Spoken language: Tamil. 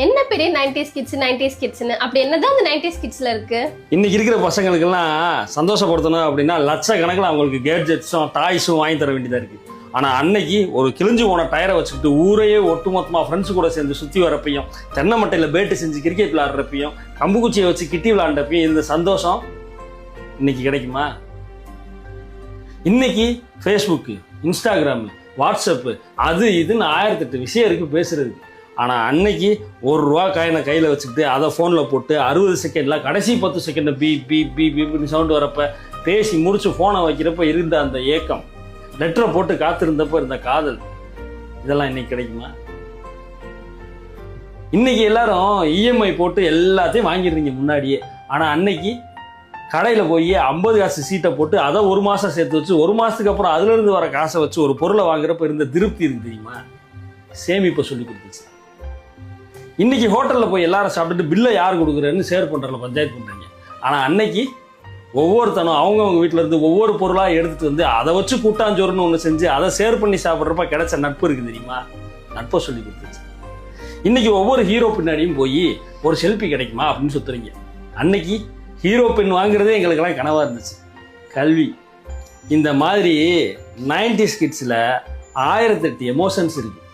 என்ன பெரிய 90s கிட்ஸ் 90s கிட்ஸ்னு அப்படி என்னதான் அந்த 90s கிட்ஸ்ல இருக்கு? இன்னைக்கு இருக்கிற பசங்களுக்கெல்லாம் சந்தோஷப்படுத்தணும் அப்படின்னா லட்சக்கணக்கில் அவங்களுக்கு கேட்ஜெட்ஸும் டாய்ஸும் வாங்கி தர வேண்டியதாக இருக்குது. ஆனால் அன்னைக்கு ஒரு கிழிஞ்சு போன டயரை வச்சுக்கிட்டு ஊரையே ஒட்டுமொத்தமாக ஃப்ரெண்ட்ஸ் கூட சேர்ந்து சுற்றி வரப்பையும், தென்னை மட்டையில் பேட்டு செஞ்சு கிரிக்கெட் விளாட்றப்பையும், கம்புக்குச்சியை வச்சு கிட்டி விளாண்டப்பையும் இந்த சந்தோஷம் இன்னைக்கு கிடைக்குமா? இன்னைக்கு ஃபேஸ்புக்கு, இன்ஸ்டாகிராமு, வாட்ஸ்அப்பு, அது இதுன்னு 1008 விஷயம் இருக்குது பேசுறதுக்கு. ஆனால் அன்னைக்கு ₹1 காயினை கையில் வச்சுக்கிட்டு அதை ஃபோனில் போட்டு 60 செகண்டில் கடைசி 10 செகண்ட் பீ பீ பீ பீப்னு சவுண்டு வரப்போ பேசி முடிச்சு ஃபோனை வைக்கிறப்ப இருந்த அந்த ஏக்கம், லெட்டரை போட்டு காத்திருந்தப்போ இருந்த காதல், இதெல்லாம் இன்னைக்கு கிடைக்குமா? இன்னைக்கு எல்லாரும் இஎம்ஐ போட்டு எல்லாத்தையும் வாங்கிடுறீங்க முன்னாடியே. ஆனால் அன்னைக்கு கடையில் போய் 50 காசு சீட்டை போட்டு அதை 1 மாதம் சேர்த்து வச்சு 1 மாதத்துக்கு அப்புறம் அதுலேருந்து வர காசை வச்சு ஒரு பொருளை வாங்குறப்ப இருந்த திருப்தி இருக்கு தெரியுமா? சேமிப்பை சொல்லி கொடுத்துச்சு. இன்னைக்கு ஹோட்டலில் போய் எல்லாரும் சாப்பிட்டுட்டு பில்லை யார் கொடுக்குறேன்னு ஷேர் பண்ணுறல பஞ்சாயத்து பண்ணுறீங்க. ஆனால் அன்னைக்கு ஒவ்வொருத்தனும் அவங்கவுங்க வீட்டில் இருந்து ஒவ்வொரு பொருளாக எடுத்துகிட்டு வந்து அதை வச்சு கூட்டாஞ்சோறுன்னு ஒன்று செஞ்சு அதை ஷேர் பண்ணி சாப்பிட்றப்ப கிடைச்ச நட்பு இருக்குது தெரியுமா? நட்பை சொல்லி கொடுத்துச்சு. இன்னைக்கு ஒவ்வொரு ஹீரோ பின்னாடியும் போய் ஒரு செல்ஃபி கிடைக்குமா அப்படின்னு சுற்றுறீங்க. அன்னைக்கு ஹீரோ பென் வாங்குறதே எங்களுக்கெல்லாம் கனவாக இருந்துச்சு. கல்வி, இந்த மாதிரி 90s கிட்ஸில் 1008 எமோஷன்ஸ் இருக்குது.